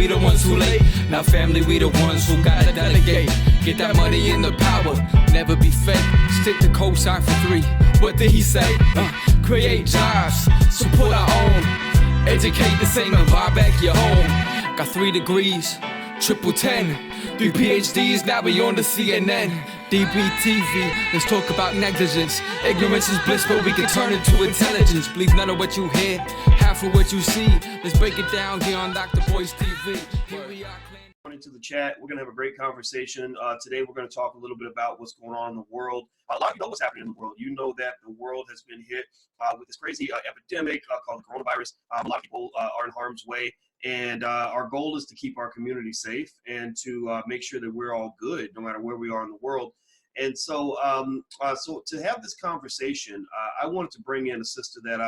we the ones who late. Now family, we the ones who gotta delegate. Get that money in the power, never be fake. Stick to cosign for 3. What did he say? Create jobs, support our own. Educate the same and buy back your home. Got 3 degrees, triple 10. 3 PhDs, now we on the CNN. DBTV, let's talk about negligence. Ignorance is bliss, but we can turn it to intelligence. Believe none of what you hear, half of what you see. Let's break it down here on Dr. Boyce TV. Here we are. Into the chat, we're going to have a great conversation. Today we're going to talk a little bit about what's going on in the world. A lot of you know what's happening in the world. You know that the world has been hit with this crazy epidemic called the coronavirus. A lot of people are in harm's way, and our goal is to keep our community safe and to make sure that we're all good no matter where we are in the world. And so so to have this conversation, I wanted to bring in a sister that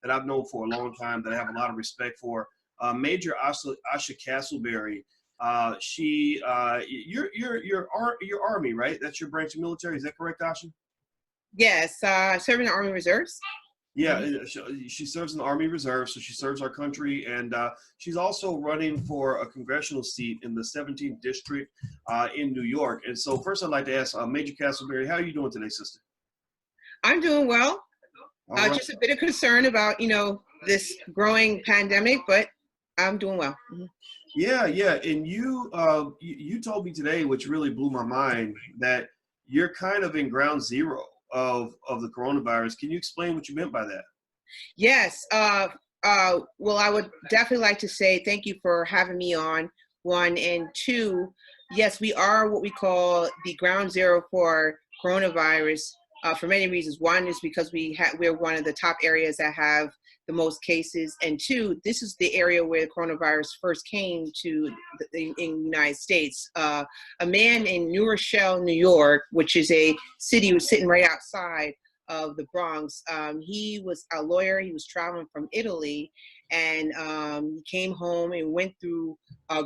I've known for a long time, that I have a lot of respect for, Major Asha Castleberry. You're Army, right? That's your branch of military. Is that correct, Asha? Yes, serving the Army Reserves. Yeah, she serves in the Army Reserve, so she serves our country, and she's also running for a congressional seat in the 17th district in New York. And so first I'd like to ask Major Castleberry, how are you doing today, sister? I'm doing well. Right. Just a bit of concern about, this growing pandemic, but I'm doing well. Mm-hmm. Yeah. And you told me today, which really blew my mind, that you're kind of in ground zero of the coronavirus. Can you explain what you meant by that? Yes. Well, I would definitely like to say thank you for having me on, 1, and 2. Yes, we are what we call the ground zero for coronavirus for many reasons. 1 is because we're one of the top areas that have the most cases, and 2, this is the area where the coronavirus first came to in the United States. A man in New Rochelle, New York, which is a city sitting right outside of the Bronx. He was a lawyer. He was traveling from Italy, and he came home and went through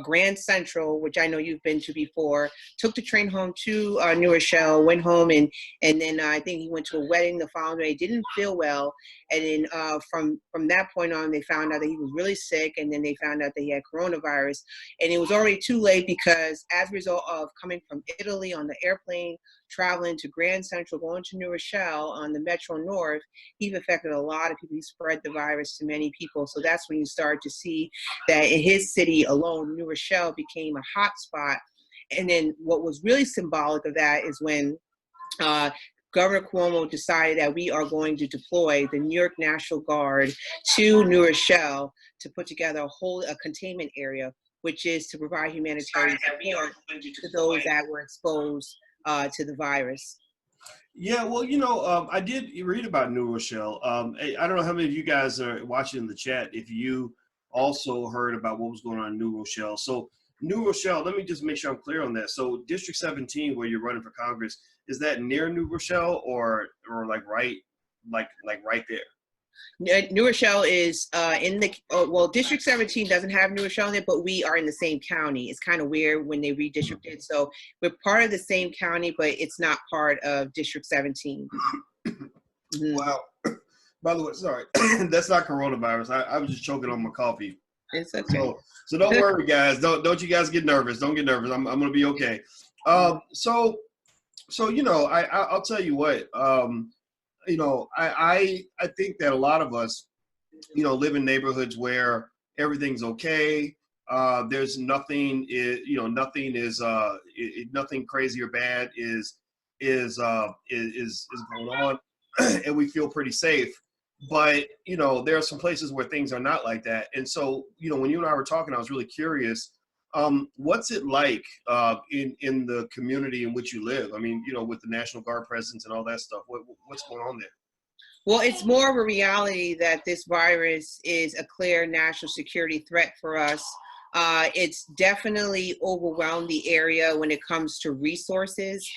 Grand Central, which I know you've been to before, took the train home to New Rochelle, went home, and then I think he went to a wedding the following day, didn't feel well, and then from that point on, they found out that he was really sick, and then they found out that he had coronavirus, and it was already too late because as a result of coming from Italy on the airplane, traveling to Grand Central, going to New Rochelle on the Metro North, he's affected a lot of people. He spread the virus to many people, so that's when you start to see that in his city alone, New Rochelle became a hot spot. And then what was really symbolic of that is when Governor Cuomo decided that we are going to deploy the New York National Guard to New Rochelle to put together a containment area, which is to provide humanitarian support to those that were exposed to the virus. Yeah, well, I did read about New Rochelle. I don't know how many of you guys are watching in the chat if you also heard about what was going on in New Rochelle. So New Rochelle, let me just make sure I'm clear on that. So District 17, where you're running for Congress, is that near New Rochelle or like right there? New Rochelle is in the, well, District 17 doesn't have New Rochelle in it, but we are in the same county. It's kind of weird when they redistricted. So we're part of the same county, but it's not part of District 17. Mm-hmm. Wow. By the way, sorry, that's not coronavirus. I was just choking on my coffee. It's okay. So don't worry, guys. Don't you guys get nervous. Don't get nervous. I'm going to be okay. So I'll tell you what. I think that a lot of us, live in neighborhoods where everything's okay. There's nothing, nothing crazy or bad is going on, and we feel pretty safe. But there are some places where things are not like that. And so, when you and I were talking, I was really curious. What's it like in the community in which you live? I mean, with the National Guard presence and all that stuff, what's going on there? Well, it's more of a reality that this virus is a clear national security threat for us. It's definitely overwhelmed the area when it comes to resources,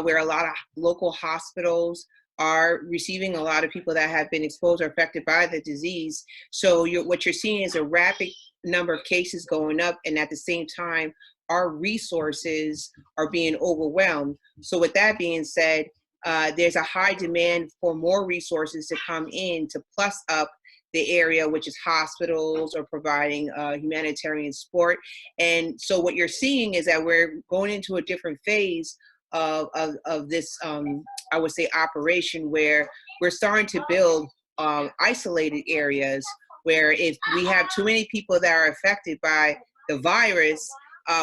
where a lot of local hospitals are receiving a lot of people that have been exposed or affected by the disease. So what you're seeing is a rapid number of cases going up, and at the same time, our resources are being overwhelmed. So with that being said, there's a high demand for more resources to come in to plus up the area, which is hospitals or providing humanitarian support. And so what you're seeing is that we're going into a different phase of this, I would say, operation where we're starting to build isolated areas where if we have too many people that are affected by the virus,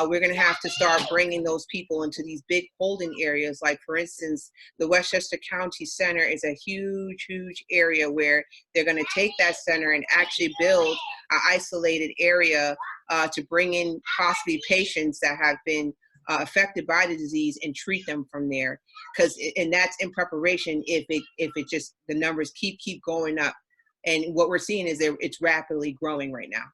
we're going to have to start bringing those people into these big holding areas. Like, for instance, the Westchester County Center is a huge, huge area where they're going to take that center and actually build an isolated area to bring in possibly patients that have been affected by the disease and treat them from there. And that's in preparation if it just, the numbers keep going up. And what we're seeing is it's rapidly growing right now.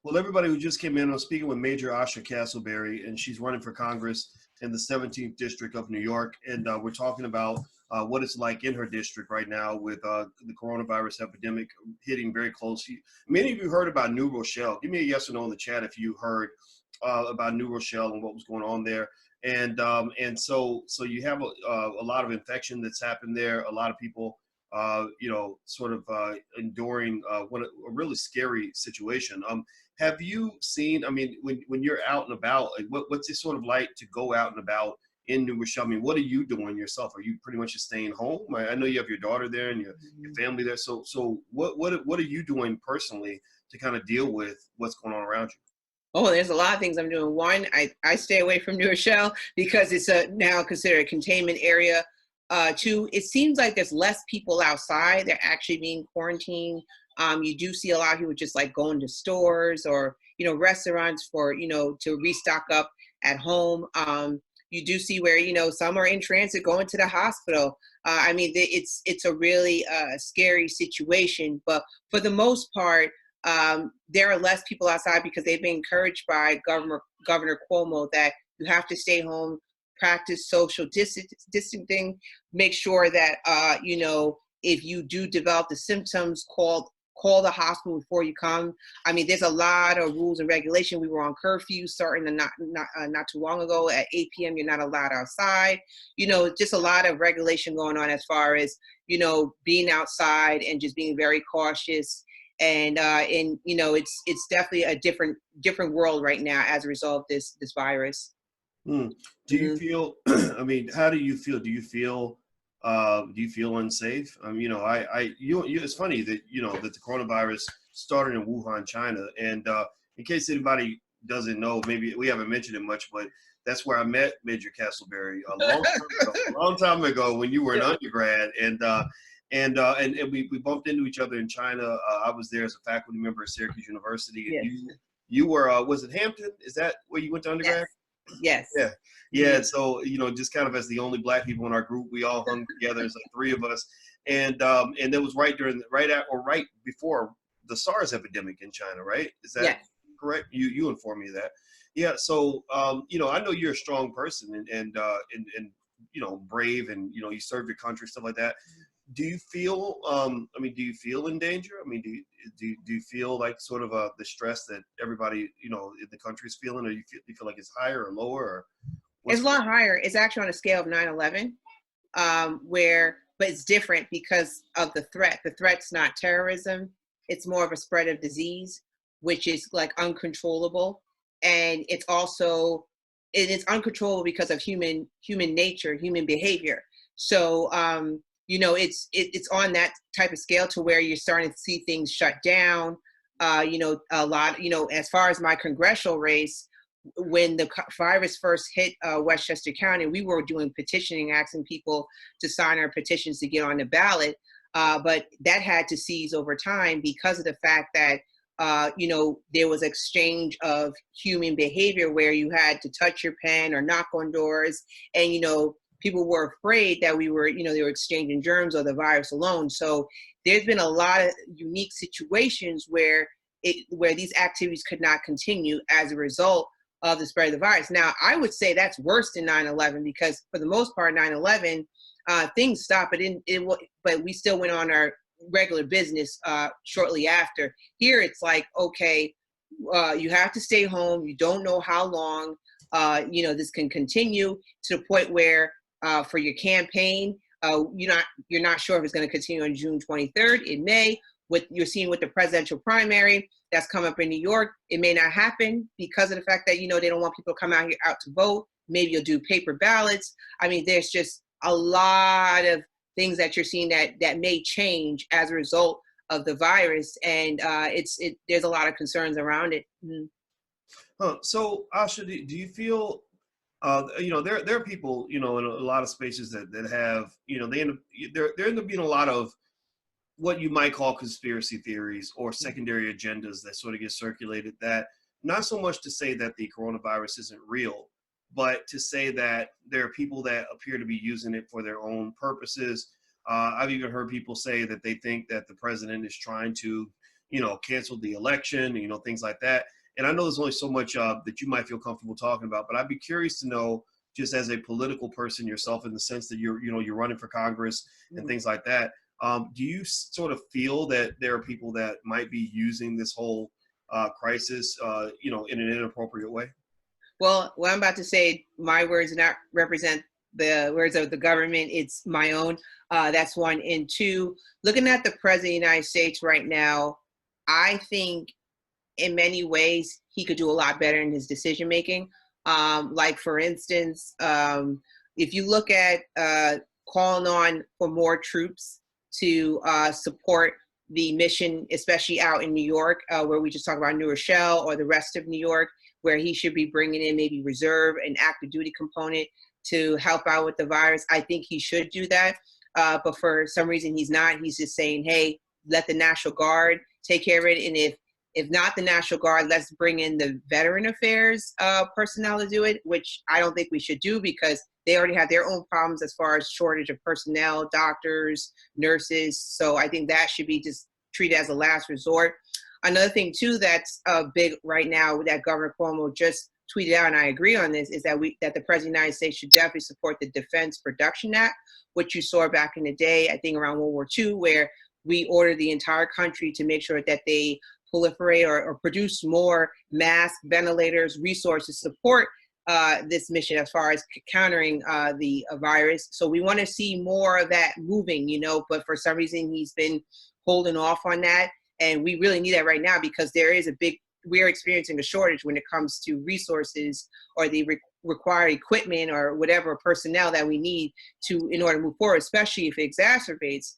Well, everybody who just came in, I'm speaking with Major Asha Castleberry, and she's running for Congress in the 17th District of New York. And we're talking about what it's like in her district right now with the coronavirus epidemic hitting very close. Many of you heard about New Rochelle. Give me a yes or no in the chat if you heard about New Rochelle and what was going on there. And so you have a lot of infection that's happened there. A lot of people sort of enduring what a really scary situation. Have you seen, I mean, when you're out and about, like what's it sort of like to go out and about in New Rochelle? I mean, what are you doing yourself? Are you pretty much just staying home? I know you have your daughter there and your family there. So what are you doing personally to kind of deal with what's going on around you? Oh, there's a lot of things I'm doing. One, I stay away from New Rochelle because it's now considered a containment area. Two, it seems like there's less people outside. They're actually being quarantined. You do see a lot of people just like going to stores or, restaurants for, to restock up at home. You do see where, some are in transit going to the hospital. I mean, it's a really scary situation, but for the most part, there are less people outside because they've been encouraged by Governor Cuomo that you have to stay home, practice social distancing, make sure that, if you do develop the symptoms, call the hospital before you come. I mean, there's a lot of rules and regulation. We were on curfew starting not too long ago. At 8 p.m., you're not allowed outside. Just a lot of regulation going on as far as, being outside and just being very cautious. And it's definitely a different world right now as a result of this virus. Do you feel, I mean, how do you feel? Do you feel unsafe? It's funny that, that the coronavirus started in Wuhan, China. And in case anybody doesn't know, maybe we haven't mentioned it much, but that's where I met Major Castleberry a long time ago when you were an undergrad. And we bumped into each other in China. I was there as a faculty member at Syracuse University. And yes. you were, was it Hampton? Is that where you went to undergrad? Yes. Yeah. So, just kind of as the only Black people in our group, we all hung together as like three of us. And it was right before the SARS epidemic in China, right? Is that correct? You informed me of that. Yeah. So, I know you're a strong person and brave and, you served your country, stuff like that. Do you feel, do you feel in danger? I mean, do you feel like sort of the stress that everybody, in the country is feeling, or do you feel like it's higher or lower? Or it's a lot higher. It's actually on a scale of 9/11, but it's different because of the threat. The threat's not terrorism. It's more of a spread of disease, which is like uncontrollable. And it's uncontrollable because of human nature, human behavior. So, it's on that type of scale to where you're starting to see things shut down. A lot, as far as my congressional race, when the virus first hit Westchester County, we were doing petitioning, asking people to sign our petitions to get on the ballot. But that had to cease over time because of the fact that, there was exchange of human behavior where you had to touch your pen or knock on doors. And, people were afraid that they were exchanging germs or the virus alone. So there's been a lot of unique situations where these activities could not continue as a result of the spread of the virus. Now, I would say that's worse than 9/11 because for the most part, 9/11, things stopped, but we still went on our regular business shortly after. Here, it's like, okay, you have to stay home. You don't know how long, this can continue to the point where for your campaign, you're not sure if it's going to continue on June 23rd. It may, what you're seeing with the presidential primary that's come up in New York. It may not happen because of the fact that, they don't want people to come out to vote. Maybe you'll do paper ballots. I mean, there's just a lot of things that you're seeing that may change as a result of the virus. And there's a lot of concerns around it. Mm-hmm. So Asha, do you feel, there are people, in a lot of spaces that have, there end up being a lot of what you might call conspiracy theories or secondary agendas that sort of get circulated, that not so much to say that the coronavirus isn't real, but to say that there are people that appear to be using it for their own purposes. I've even heard people say that they think that the president is trying to, cancel the election, things like that. And I know there's only so much that you might feel comfortable talking about, but I'd be curious to know, just as a political person yourself, in the sense that you're running for Congress and things like that. Do you sort of feel that there are people that might be using this whole crisis, in an inappropriate way? Well, what I'm about to say, my words do not represent the words of the government. It's my own. That's one. And two, looking at the president of the United States right now, I think in many ways he could do a lot better in his decision making. Like, for instance, if you look at calling on for more troops to support the mission, especially out in New York, where we just talked about New Rochelle or the rest of New York, where he should be bringing in maybe reserve and active duty component to help out with the virus. I think he should do that. But for some reason he's not. He's just saying, hey, let the National Guard take care of it. And if not the National Guard, let's bring in the Veteran Affairs personnel to do it, which I don't think we should do, because they already have their own problems as far as shortage of personnel, doctors, nurses. So I think that should be just treated as a last resort. Another thing too that's big right now that Governor Cuomo just tweeted out, and I agree on this, is that the President of the United States should definitely support the Defense Production Act, which you saw back in the day, I think around World War II, where we ordered the entire country to make sure that they proliferate or produce more masks, ventilators, resources, support this mission as far as countering the virus. So we want to see more of that moving, but for some reason he's been holding off on that. And we really need that right now, because we're experiencing a shortage when it comes to resources or the required equipment or whatever personnel that we need in order to move forward, especially if it exacerbates.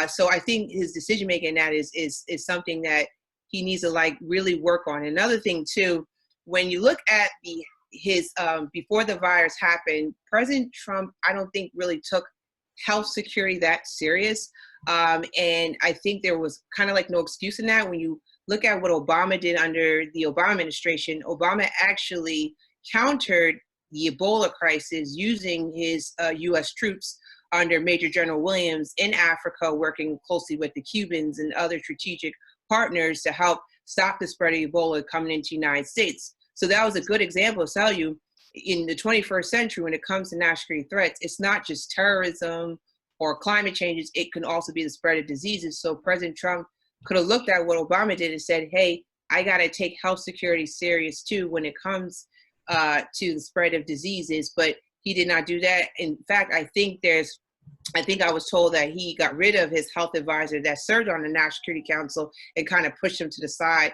So I think his decision making in that is something that he needs to really work on. Another thing too, when you look at his before the virus happened, President Trump, I don't think really took health security that serious. And I think there was kind of no excuse in that. When you look at what Obama did under the Obama administration, Obama actually countered the Ebola crisis using his U.S. troops under Major General Williams in Africa, working closely with the Cubans and other strategic partners to help stop the spread of Ebola coming into the United States. So that was a good example to tell you, in the 21st century, when it comes to national security threats, it's not just terrorism or climate changes, it can also be the spread of diseases. So President Trump could have looked at what Obama did and said, hey, I got to take health security serious too when it comes to the spread of diseases, but he did not do that. In fact, I think I was told that he got rid of his health advisor that served on the National Security Council and kind of pushed him to the side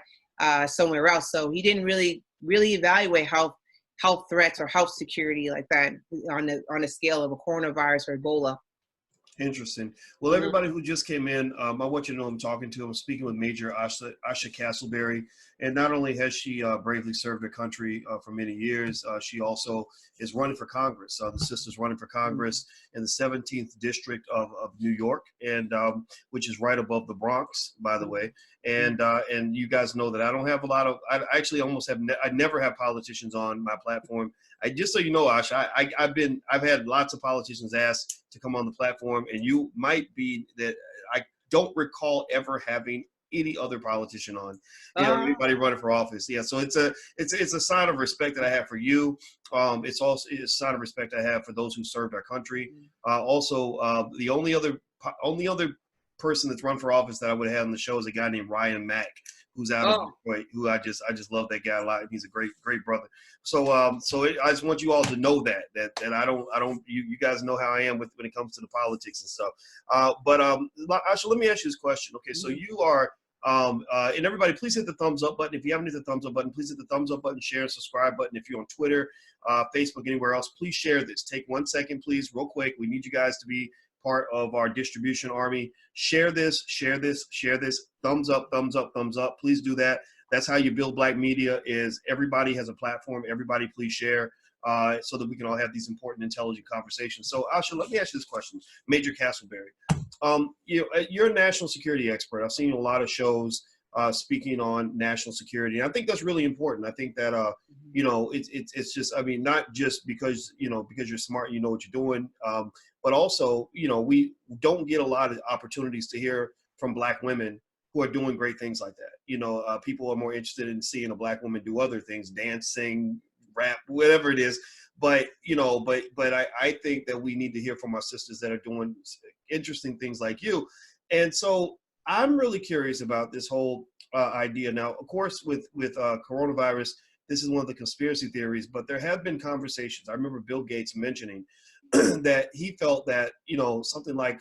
somewhere else. So he didn't really evaluate health threats or health security like that on a scale of a coronavirus or Ebola. Interesting. Well, everybody who just came in, I want you to know I'm speaking with Major Asha Castleberry. And not only has she bravely served her country for many years, she also is running for Congress. The sister's running for Congress in the 17th District of New York, and which is right above the Bronx, by the way. And you guys know that I don't have I actually almost have, I never have politicians on my platform. Just so you know, Asha, I've had lots of politicians ask to come on the platform, and you might be that I don't recall ever having any other politician on, anybody running for office. Yeah, so it's a sign of respect that I have for you. It's also a sign of respect I have for those who served our country. Also, the only other person that's run for office that I would have on the show is a guy named Ryan Mack, who's out of Oh, Detroit, who I just love that guy a lot. He's a great brother. So I just want you all to know that I don't you guys know how I am when it comes to the politics and stuff. Asha, let me ask you this question. Okay, so you are and everybody, please hit the thumbs up button. If you haven't hit the thumbs up button, please hit the thumbs up button, share, and subscribe button. If you're on Twitter, Facebook, anywhere else, please share this. Take 1 second, please, real quick. We need you guys to be part of our distribution army. Share this, share this, share this. Thumbs up, thumbs up, thumbs up. Please do that. That's how you build Black media. Is everybody has a platform. Everybody, please share. So that we can all have these important, intelligent conversations. So, Asha, let me ask you this question, Major Castleberry. You're a national security expert. I've seen a lot of shows speaking on national security, and I think that's really important. I think that it's just, I mean, not just because you're smart, you know what you're doing, but also we don't get a lot of opportunities to hear from Black women who are doing great things like that. People are more interested in seeing a Black woman do other things, dance, sing, rap, whatever it is. But I think that we need to hear from our sisters that are doing interesting things like you. And so I'm really curious about this whole idea. Now, of course, with coronavirus, this is one of the conspiracy theories, but there have been conversations. I remember Bill Gates mentioning that he felt that, something like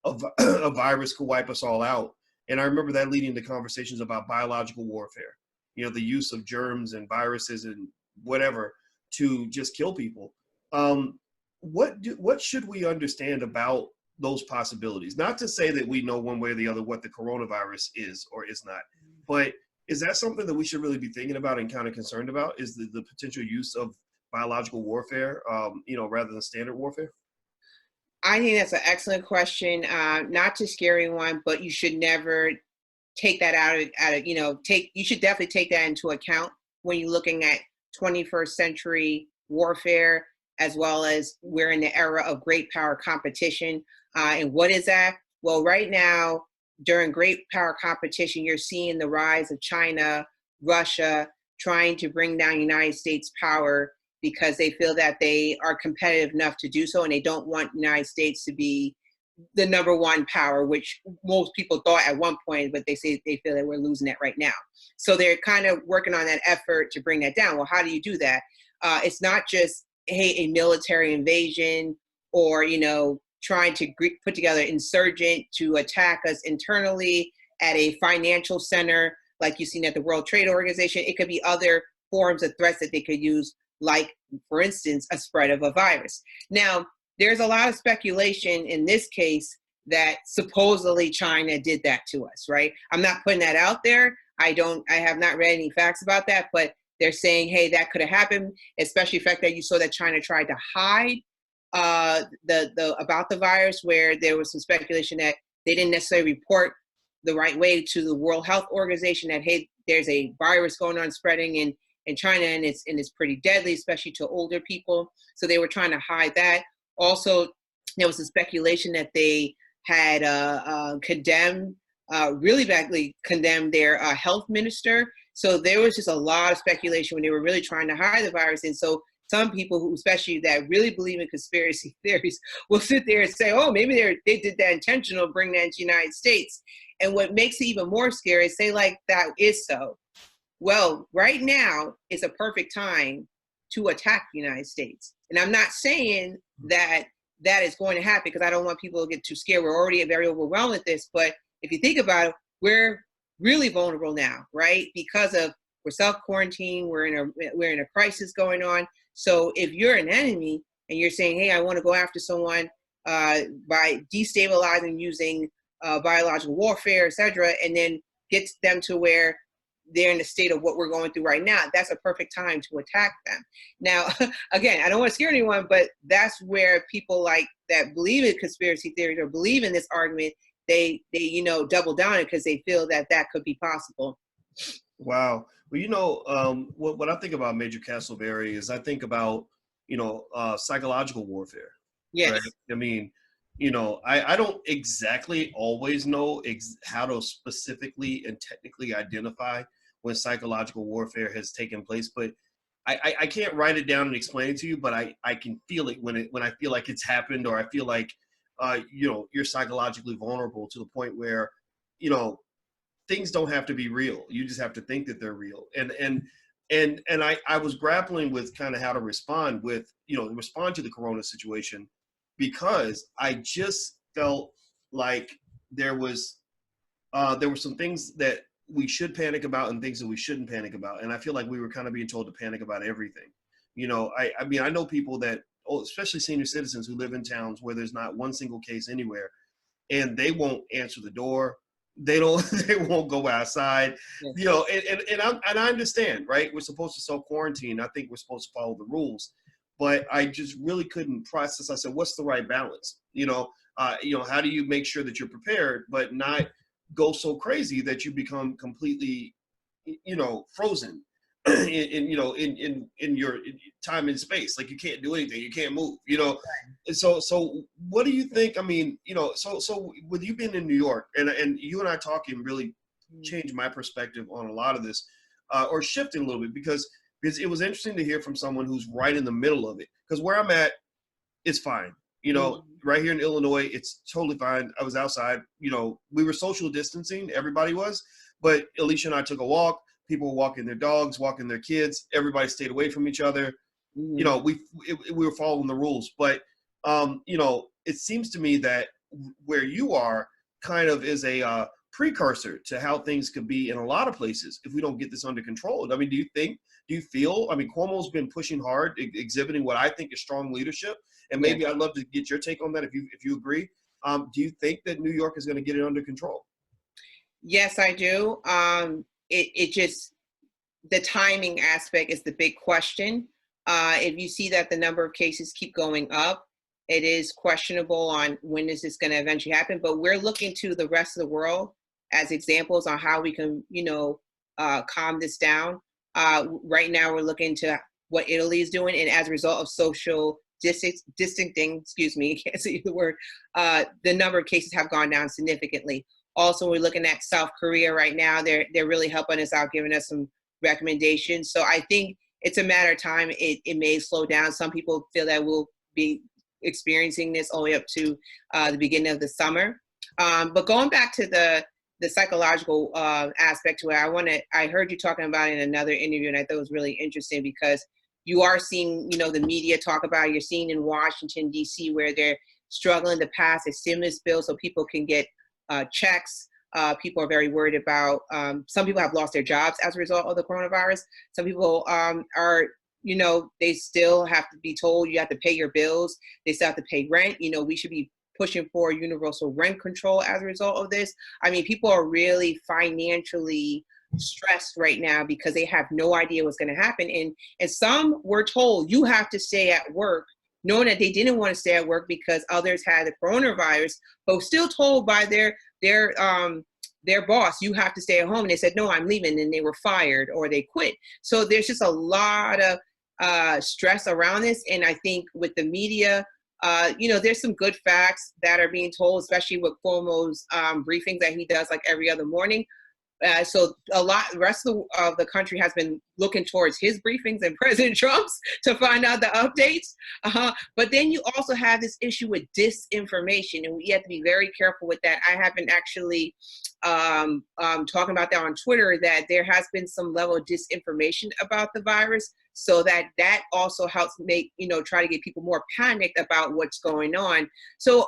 a virus could wipe us all out. And I remember that leading to conversations about biological warfare, the use of germs and viruses and whatever to just kill people. What should we understand about those possibilities? Not to say that we know one way or the other what the coronavirus is or is not, but is that something that we should really be thinking about and kind of concerned about? Is the potential use of biological warfare, rather than standard warfare? I think that's an excellent question. Not to scare anyone, but you should never take that you should definitely take that into account when you're looking at 21st century warfare, as well as we're in the era of great power competition. And what is that? Well, right now, during great power competition, you're seeing the rise of China, Russia, trying to bring down United States power because they feel that they are competitive enough to do so, and they don't want United States to be the number one power, which most people thought at one point, but they say they feel that we're losing that right now. So they're kind of working on that effort to bring that down. Well, how do you do that? It's not just, hey, a military invasion or, trying to put together insurgent to attack us internally at a financial center, like you've seen at the World Trade Organization. It could be other forms of threats that they could use, like, for instance, a spread of a virus. Now, there's a lot of speculation in this case that supposedly China did that to us, right? I'm not putting that out there. I have not read any facts about that, but they're saying, hey, that could have happened, especially the fact that you saw that China tried to hide about the virus, where there was some speculation that they didn't necessarily report the right way to the World Health Organization that, hey, there's a virus going on spreading in China, and it's pretty deadly, especially to older people. So they were trying to hide that. Also, there was a speculation that they had really badly condemned their health minister. So there was just a lot of speculation when they were really trying to hide the virus. And so some people who, especially that really believe in conspiracy theories, will sit there and say, oh, maybe they did that intentional, bring that into the United States. And what makes it even more scary is, say, like, that is so. Well, right now is a perfect time to attack the United States. And I'm not saying that is going to happen, because I don't want people to get too scared. We're already very overwhelmed with this. But if you think about it, we're really vulnerable now, right? Because we're self-quarantined, we're in a crisis going on. So if you're an enemy and you're saying, hey, I want to go after someone by destabilizing, using biological warfare, et cetera, and then get them to where they're in the state of what we're going through right now, that's a perfect time to attack them. Now, again, I don't want to scare anyone, but that's where people like that believe in conspiracy theories or believe in this argument, they double down on it because they feel that could be possible. Wow. Well, what I think about, Major Castleberry, is I think about, psychological warfare. Yes. Right? I mean, I don't exactly always know how to specifically and technically identify when psychological warfare has taken place, but I can't write it down and explain it to you, but I can feel it when I feel like it's happened, or I feel like, you're psychologically vulnerable to the point where, things don't have to be real. You just have to think that they're real. And I was grappling with kind of how to respond to the corona situation, because I just felt like there were some things that we should panic about and things that we shouldn't panic about. And I feel like we were kind of being told to panic about everything. I mean, I know people that, especially senior citizens who live in towns where there's not one single case anywhere, and they won't answer the door. They won't go outside, and I understand, right? We're supposed to self-quarantine. I think we're supposed to follow the rules, but I just really couldn't process. I said, what's the right balance? How do you make sure that you're prepared, but not go so crazy that you become completely, frozen in your time and space? Like, you can't do anything, you can't move, And so what do you think? I mean, so with you being in New York, and you and I talking really changed my perspective on a lot of this, or shifting a little bit, because it was interesting to hear from someone who's right in the middle of it. Because where I'm at, it's fine. Right here in Illinois, it's totally fine. I was outside, we were social distancing, everybody was, but Alicia and I took a walk. People were walking their dogs, walking their kids. Everybody stayed away from each other. We were following the rules. But, it seems to me that where you are kind of is a precursor to how things could be in a lot of places if we don't get this under control. I mean, do you feel, I mean, Cuomo's been pushing hard, exhibiting what I think is strong leadership. And maybe I'd love to get your take on that if you agree. Do you think that New York is going to get it under control? Yes, I do. It just, the timing aspect is the big question. If you see that the number of cases keep going up, it is questionable on when is this going to eventually happen. But we're looking to the rest of the world as examples on how we can, calm this down. Right now, we're looking to what Italy is doing, and as a result of social distancing, I can't say the word, the number of cases have gone down significantly. Also, we're looking at South Korea right now. They're really helping us out, giving us some recommendations. So I think it's a matter of time. It may slow down. Some people feel that we'll be experiencing this all the way up to the beginning of the summer. But going back to the psychological aspect to it, I heard you talking about it in another interview, and I thought it was really interesting because you are seeing, the media talk about it. You're seeing in Washington, D.C., where they're struggling to pass a stimulus bill so people can get checks. People are very worried about, some people have lost their jobs as a result of the coronavirus. Some people are, they still have to be told you have to pay your bills. They still have to pay rent. We should be pushing for universal rent control as a result of this. I mean, people are really financially stressed right now because they have no idea what's going to happen. And some were told you have to stay at work, knowing that they didn't want to stay at work because others had the coronavirus, but still told by their boss, you have to stay at home. And they said, no, I'm leaving. And they were fired or they quit. So there's just a lot of stress around this. And I think with the media, there's some good facts that are being told, especially with Cuomo's briefings that he does like every other morning. So the rest of the country has been looking towards his briefings and President Trump's to find out the updates. But then you also have this issue with disinformation, and we have to be very careful with that. I have been actually talking about that on Twitter, that there has been some level of disinformation about the virus, so that also helps make, try to get people more panicked about what's going on. So,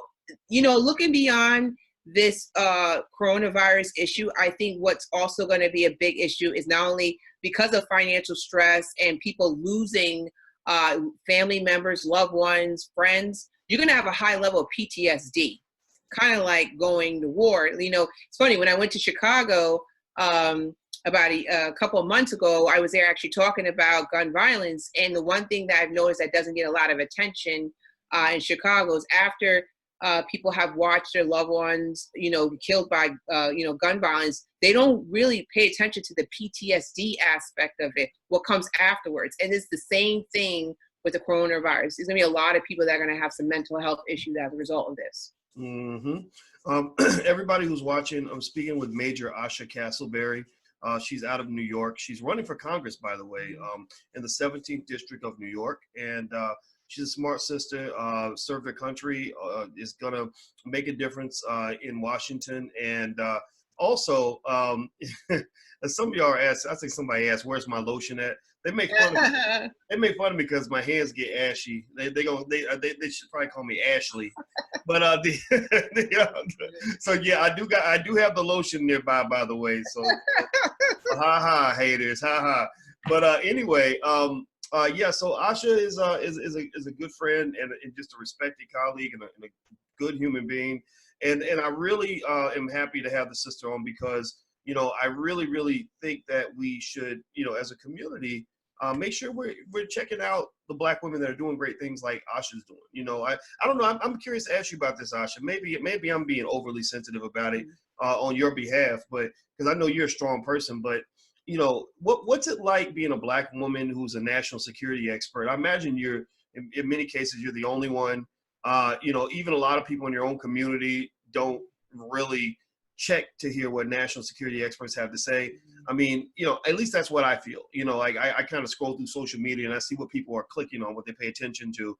looking beyond this coronavirus issue, I think what's also going to be a big issue is not only because of financial stress and people losing family members, loved ones, friends, you're going to have a high level of PTSD, kind of like going to war. It's funny, when I went to Chicago about a couple of months ago, I was there actually talking about gun violence. And the one thing that I've noticed that doesn't get a lot of attention in Chicago is after people have watched their loved ones, killed by, gun violence, they don't really pay attention to the PTSD aspect of it, what comes afterwards. And it's the same thing with the coronavirus. There's gonna be a lot of people that are gonna have some mental health issues as a result of this. Mm-hmm. Everybody who's watching, I'm speaking with Major Asha Castleberry. She's out of New York. She's running for Congress, by the way, in the 17th District of New York. And she's a smart sister, served her country, is going to make a difference in Washington. And also, some of y'all are asking, I think somebody asked, where's my lotion at? They make fun of me. They make fun of me because my hands get ashy. They should probably call me Ashley. But so yeah, I do have the lotion nearby, by the way. So ha haters, ha. But anyway, yeah. So Asha is a good friend and just a respected colleague and a good human being. And I really am happy to have the sister on because, you know, I really think that we should, you know, as a community, make sure we're checking out the Black women that are doing great things like Asha's doing. You know, I don't know. I'm curious to ask you about this, Asha. Maybe I'm being overly sensitive about it on your behalf, but because I know you're a strong person. But you know, what's it like being a Black woman who's a national security expert? I imagine you're in many cases you're the only one. You know, even a lot of people in your own community don't really check to hear what national security experts have to say. I mean, you know, at least that's what I feel. You know, like I kind of scroll through social media and I see what people are clicking on, what they pay attention to,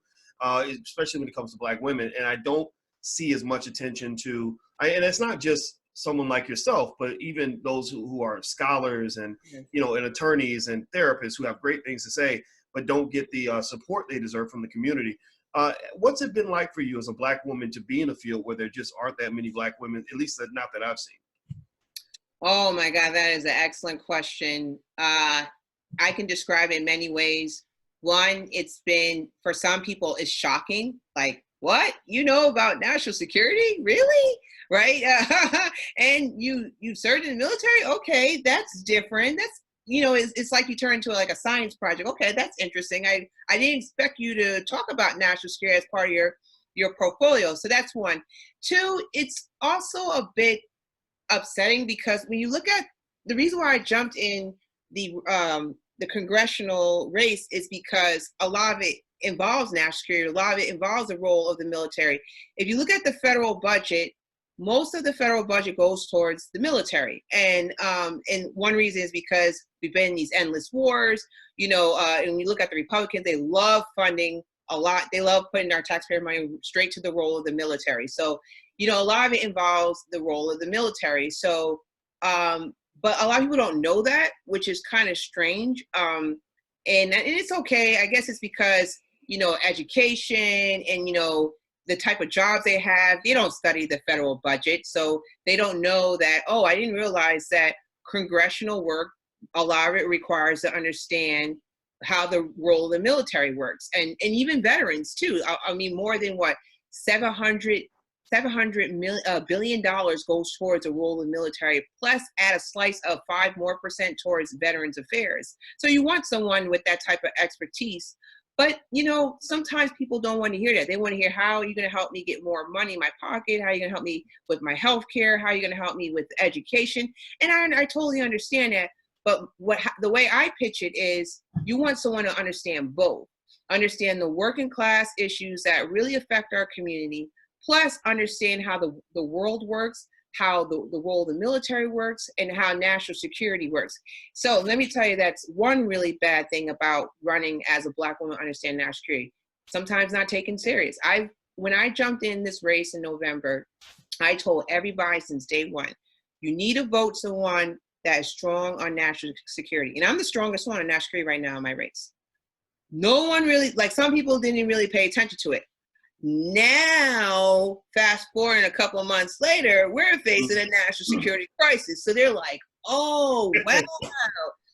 especially when it comes to Black women. And I don't see as much attention to, and it's not just someone like yourself, but even those who are scholars and, you know, and attorneys and therapists who have great things to say, but don't get the support they deserve from the community. What's it been like for you as a Black woman to be in a field where there just aren't that many Black women, at least not that I've seen? Oh my God, that is an excellent question. I can describe it in many ways. One, it's been, for some people, it's shocking. Like, what? You know about national security? Really? Right? And you served in the military? Okay, that's different. That's, you know, it's like you turn into like a science project. Okay, that's interesting. I didn't expect you to talk about national security as part of your portfolio. So that's one. Two, it's also a bit upsetting because when you look at the reason why I jumped in the congressional race is because a lot of it involves national security. A lot of it involves the role of the military. If you look at the federal budget, most of the federal budget goes towards the military. And one reason is because we've been in these endless wars, you know, and when you look at the Republicans, they love funding a lot. They love putting our taxpayer money straight to the role of the military. So, you know, a lot of it involves the role of the military. So, but a lot of people don't know that, which is kind of strange. And it's okay. I guess it's because, you know, education and, you know, the type of jobs they have, they don't study the federal budget. So they don't know that, oh, I didn't realize that congressional work, a lot of it requires to understand how the role of the military works. And even veterans too. I mean, more than what, $700 billion goes towards the role of the military, plus add a slice of 5% more towards Veterans Affairs. So you want someone with that type of expertise. But, you know, sometimes people don't want to hear that. They want to hear, how are you going to help me get more money in my pocket? How are you going to help me with my health care? How are you going to help me with education? And I totally understand that. But the way I pitch it is, you want someone to understand both. Understand the working class issues that really affect our community, plus understand how the world works, how the role of the military works, and how national security works. So let me tell you, that's one really bad thing about running as a Black woman, understand national security. Sometimes not taken serious. When I jumped in this race in November, I told everybody since day one, you need to vote someone that is strong on national security. And I'm the strongest one on national security right now in my race. No one really, like some people didn't really pay attention to it. Now, fast forward a couple of months later, we're facing a national security crisis. So they're like, oh, wow,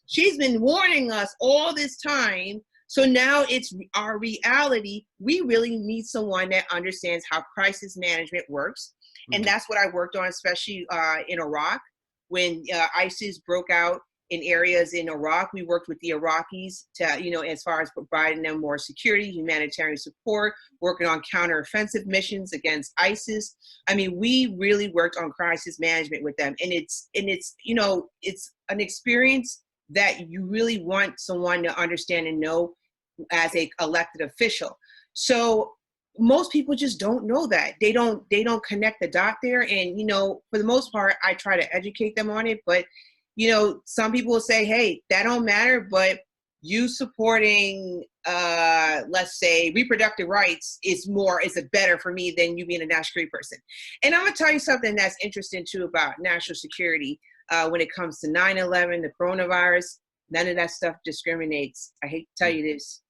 she's been warning us all this time. So now it's our reality. We really need someone that understands how crisis management works. And that's what I worked on, especially in Iraq. When ISIS broke out in areas in Iraq, we worked with the Iraqis to, you know, as far as providing them more security, humanitarian support, working on counteroffensive missions against ISIS. I mean, we really worked on crisis management with them. And it's, you know, it's an experience that you really want someone to understand and know as a elected official. So most people just don't know that. They don't connect the dot there. And, you know, for the most part, I try to educate them on it. But, you know, some people will say, hey, that don't matter, but you supporting, let's say, reproductive rights is better for me than you being a national security person. And I'm gonna tell you something that's interesting too about national security. When it comes to 9/11, the coronavirus, none of that stuff discriminates. I hate to tell you this.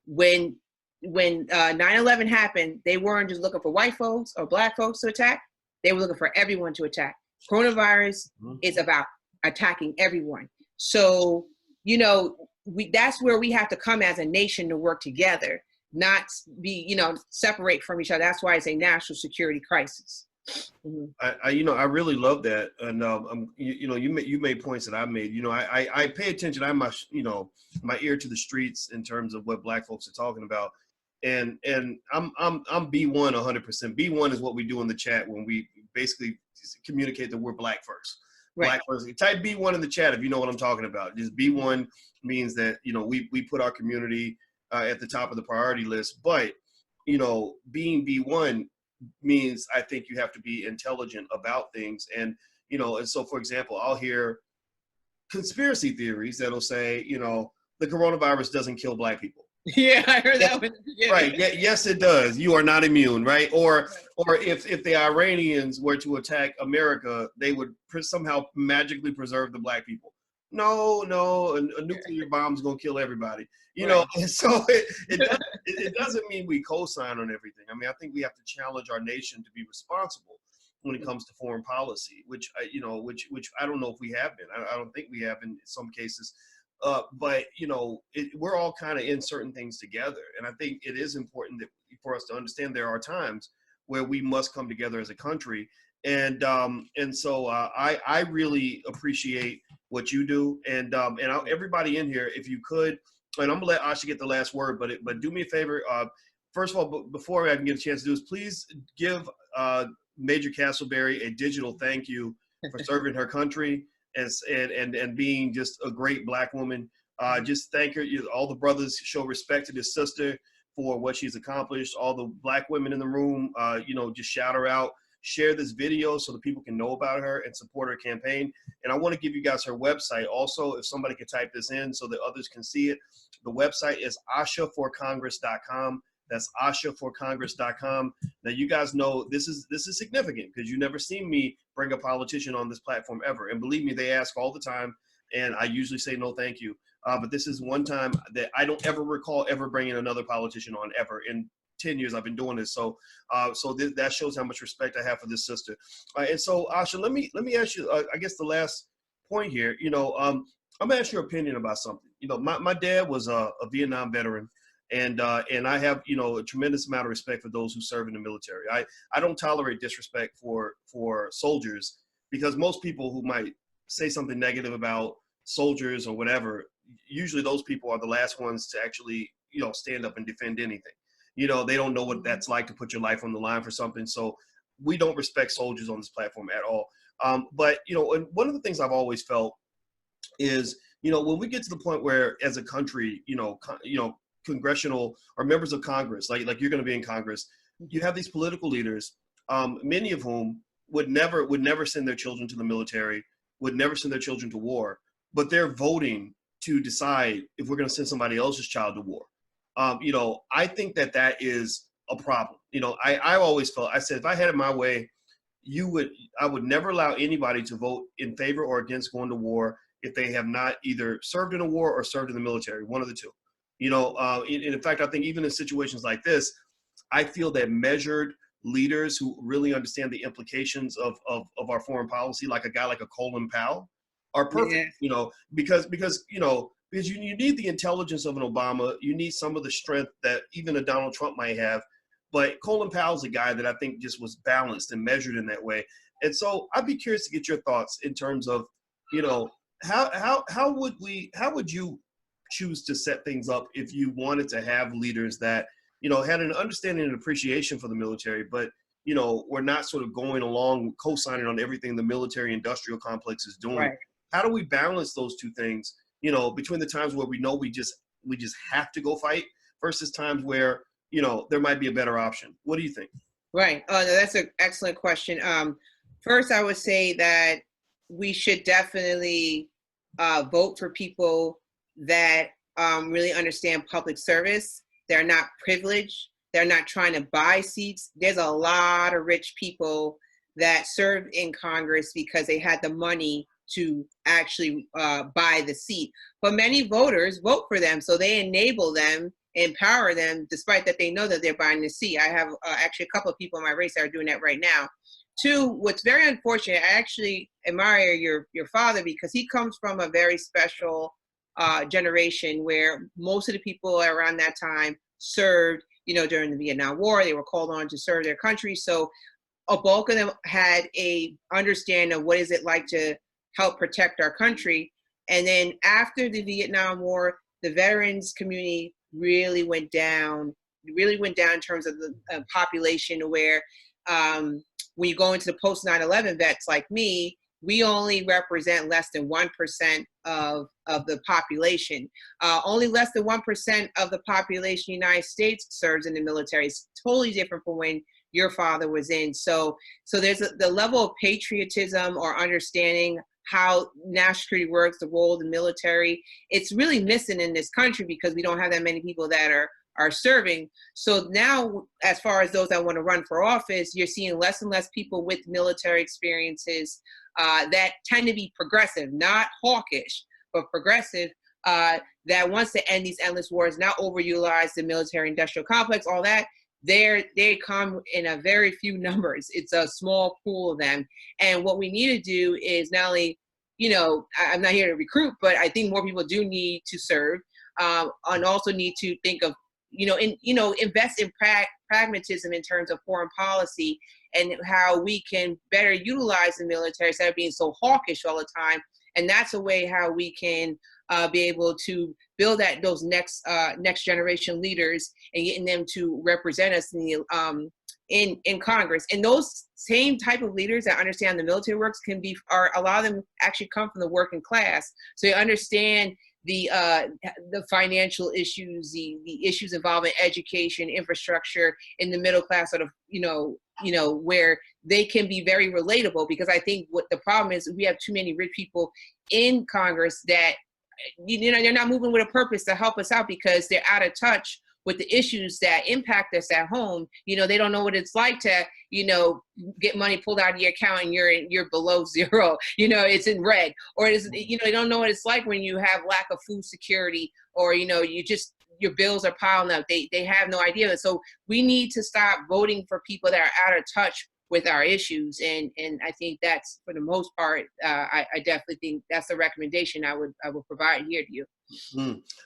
When 9/11 happened, they weren't just looking for white folks or black folks to attack. They were looking for everyone to attack. Coronavirus is about attacking everyone. So, that's where we have to come as a nation to work together, not be, separate from each other. That's why it's a national security crisis. Mm-hmm. I really love that, and you made points that I made. I pay attention. I'm my ear to the streets in terms of what Black folks are talking about, and I'm B1 100%. B1 is what we do in the chat when we basically communicate that we're Black first. Right. Black first. Type B1 in the chat if you know what I'm talking about. Just B1 means that we put our community at the top of the priority list, but being B1 means I think you have to be intelligent about things. And so for example, I'll hear conspiracy theories that'll say, the coronavirus doesn't kill Black people. Yeah, I heard that one. Yeah. Right. Yes, it does. You are not immune, right? Or if the Iranians were to attack America, they would somehow magically preserve the Black people. No, a nuclear bomb's gonna kill everybody. And so it doesn't mean we co-sign on everything. I mean, I think we have to challenge our nation to be responsible when it comes to foreign policy, which I don't know if we have been. I don't think we have in some cases. But we're all kind of in certain things together, and I think it is important for us to understand there are times where we must come together as a country, and so I really appreciate what you do, and everybody in here, if you could, and I'm gonna let Asha get the last word, but do me a favor. First of all, before I can get a chance to do this, please give Major Castleberry a digital thank you for serving her country and being just a great Black woman. Just thank her. All the brothers show respect to this sister for what she's accomplished. All the Black women in the room, just shout her out. Share this video so that people can know about her and support her campaign. And I want to give you guys her website. Also, if somebody could type this in so that others can see it, the website is ashaforcongress.com. That's ashaforcongress.com. Now, you guys know this is significant because you never seen me bring a politician on this platform ever. And believe me, they ask all the time, and I usually say no, thank you. But this is one time that I don't ever recall ever bringing another politician on ever in 10 years I've been doing this. So that shows how much respect I have for this sister. And so, Asha, let me ask you, I guess the last point here, I'm gonna ask your opinion about something. My dad was a Vietnam veteran. And I have, a tremendous amount of respect for those who serve in the military. I don't tolerate disrespect for soldiers, because most people who might say something negative about soldiers or whatever, usually those people are the last ones to actually, stand up and defend anything. They don't know what that's like to put your life on the line for something. So we don't respect soldiers on this platform at all. But, and one of the things I've always felt is, when we get to the point where as a country, congressional or members of Congress, like you're going to be in Congress, you have these political leaders, many of whom would never send their children to the military, would never send their children to war, but they're voting to decide if we're going to send somebody else's child to war. I think that is a problem. I always felt, I said, if I had it my way, I would never allow anybody to vote in favor or against going to war if they have not either served in a war or served in the military, one of the two. In fact, I think even in situations like this, I feel that measured leaders who really understand the implications of our foreign policy, like a guy like a Colin Powell, are perfect. Yeah. Because you need the intelligence of an Obama, you need some of the strength that even a Donald Trump might have, but Colin Powell's a guy that I think just was balanced and measured in that way. And so I'd be curious to get your thoughts in terms of, how would you choose to set things up if you wanted to have leaders that, had an understanding and appreciation for the military, but, we're not sort of going along, co-signing on everything the military industrial complex is doing. Right. How do we balance those two things, between the times where we know we just have to go fight versus times where, there might be a better option? What do you think? Right. Oh, no, that's an excellent question. First, I would say that we should definitely vote for people that really understand public service. They're not privileged. They're not trying to buy seats. There's a lot of rich people that served in Congress because they had the money to actually buy the seat. But many voters vote for them, so they enable them, empower them, despite that they know that they're buying the seat. I have actually a couple of people in my race that are doing that right now. Two, what's very unfortunate, I actually admire your father because he comes from a very special generation where most of the people around that time served, during the Vietnam War. They were called on to serve their country. So a bulk of them had a understanding of what is it like to help protect our country. And then after the Vietnam War, the veterans community really went down in terms of the population, where when you go into the post 9/11 vets like me, we only represent less than 1% of the population. Only less than 1% of the population in the United States serves in the military. It's totally different from when your father was in. So there's the level of patriotism or understanding how national security works, the role of the military. It's really missing in this country because we don't have that many people that are serving. So now, as far as those that want to run for office, you're seeing less and less people with military experiences that tend to be progressive, not hawkish, but progressive, that wants to end these endless wars, not overutilize the military industrial complex, all that. They come in a very few numbers. It's a small pool of them. And what we need to do is not only, I'm not here to recruit, but I think more people do need to serve, and also need to think of, invest in pragmatism in terms of foreign policy and how we can better utilize the military instead of being so hawkish all the time. And that's a way how we can be able to build those next generation leaders and getting them to represent us in Congress. And those same type of leaders that understand the military works a lot of them actually come from the working class. So they understand the financial issues, the issues involving education, infrastructure in the middle class, sort of, where they can be very relatable. Because I think what the problem is, we have too many rich people in Congress that, they're not moving with a purpose to help us out because they're out of touch with the issues that impact us at home. They don't know what it's like to, get money pulled out of your account and you're below zero, it's in red, or they don't know what it's like when you have lack of food security, or, your bills are piling up. They have no idea. So we need to stop voting for people that are out of touch with our issues. And I think that's, for the most part, I definitely think that's the recommendation I would provide here to you.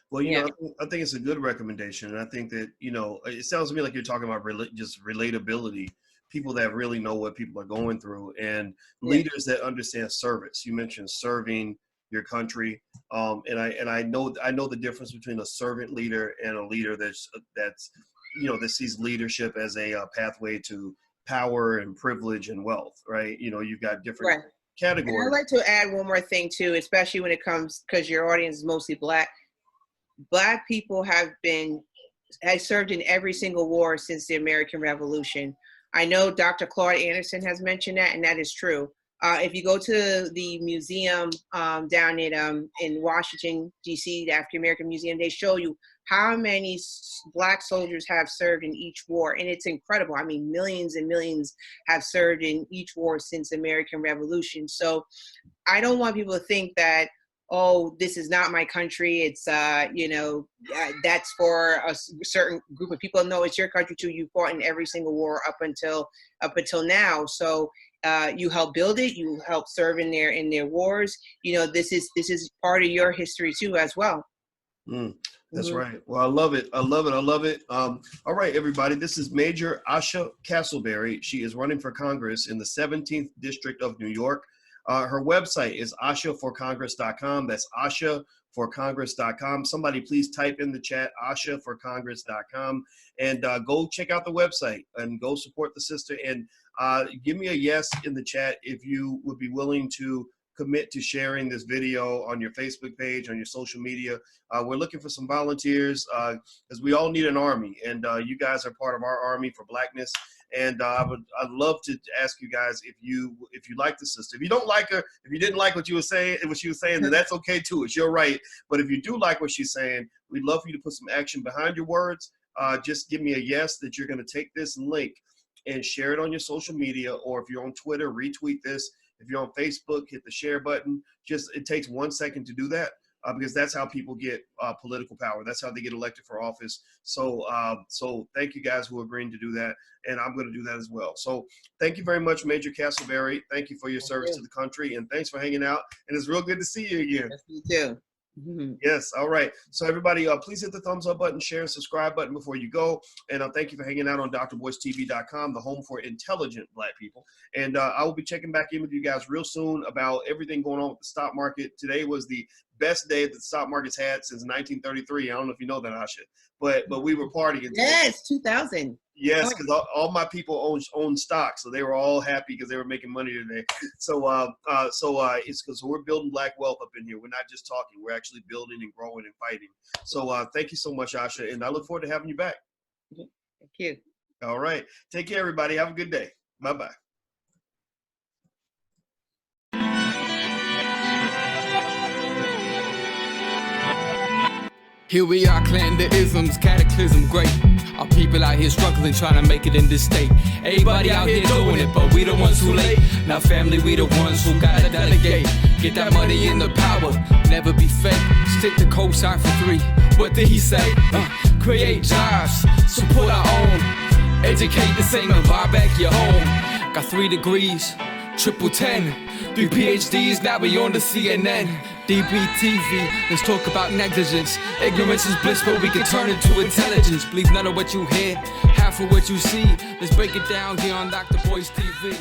Well, I think it's a good recommendation. And I think that, it sounds to me like you're talking about just relatability, people that really know what people are going through, and leaders that understand service. You mentioned serving your country. And I know the difference between a servant leader and a leader that's that sees leadership as a pathway to power and privilege and wealth, right? You've got different categories. And I'd like to add one more thing too, especially when it comes, because your audience is mostly Black. Black people have served in every single war since the American Revolution. I know Dr. Claude Anderson has mentioned that, and that is true. If you go to the museum down in Washington, D.C., the African American Museum, they show you how many Black soldiers have served in each war. And it's incredible. I mean, millions and millions have served in each war since the American Revolution. So I don't want people to think that, oh, this is not my country. It's, that's for a certain group of people. No, it's your country too. You fought in every single war up until now. So you help build it. You help serve in their wars. This is part of your history too, as well. That's right. Well, I love it. All right, everybody. This is Major Asha Castleberry. She is running for Congress in the 17th District of New York. Her website is ashaforcongress.com. That's ashaforcongress.com. Somebody please type in the chat, ashaforcongress.com, and go check out the website and go support the sister. And give me a yes in the chat if you would be willing to commit to sharing this video on your Facebook page, on your social media. We're looking for some volunteers because we all need an army, and you guys are part of our army for Blackness. And I'd love to ask you guys if you like the sister. If you don't like her, if you didn't like what she was saying, then that's okay too. It's your right. But if you do like what she's saying, we'd love for you to put some action behind your words. Just give me a yes that you're going to take this link and share it on your social media, or if you're on Twitter, retweet this. If you're on Facebook, hit the share button. It takes 1 second to do that. Because that's how people get political power. That's how they get elected for office. So thank you guys who are agreeing to do that, and I'm going to do that as well. So thank you very much, Major Castleberry. Thank you for your service to the country, and thanks for hanging out. And it's real good to see you again. Yes, you too. Yes. All right. So everybody, please hit the thumbs up button, share, and subscribe button before you go. And thank you for hanging out on drboycetv.com, the home for intelligent Black people. And I will be checking back in with you guys real soon about everything going on with the stock market. Today was the best day that the stock market's had since 1933. I don't know if you know that, Asha, but we were partying today. Yes, 2000. Yes, because all my people own stock, so they were all happy because they were making money today. So it's because we're building Black wealth up in here. We're not just talking; we're actually building and growing and fighting. So thank you so much, Asha, and I look forward to having you back. Thank you. All right, take care, everybody. Have a good day. Bye bye. Here we are, clan the isms, cataclysm great. Our people out here struggling, trying to make it in this state. Everybody out here doing it, but we the ones who late. Now family, we the ones who gotta delegate. Get that money in the power, never be fake. Stick to cosign for 3. What did he say? Create jobs, support our own. Educate the same and buy back your home. Got 3 degrees, triple 10. 3 PhDs, now we on the CNN. DBTV, let's talk about negligence. Ignorance is bliss, but we can turn it to intelligence. Believe none of what you hear, half of what you see. Let's break it down here on Dr. Boyce TV.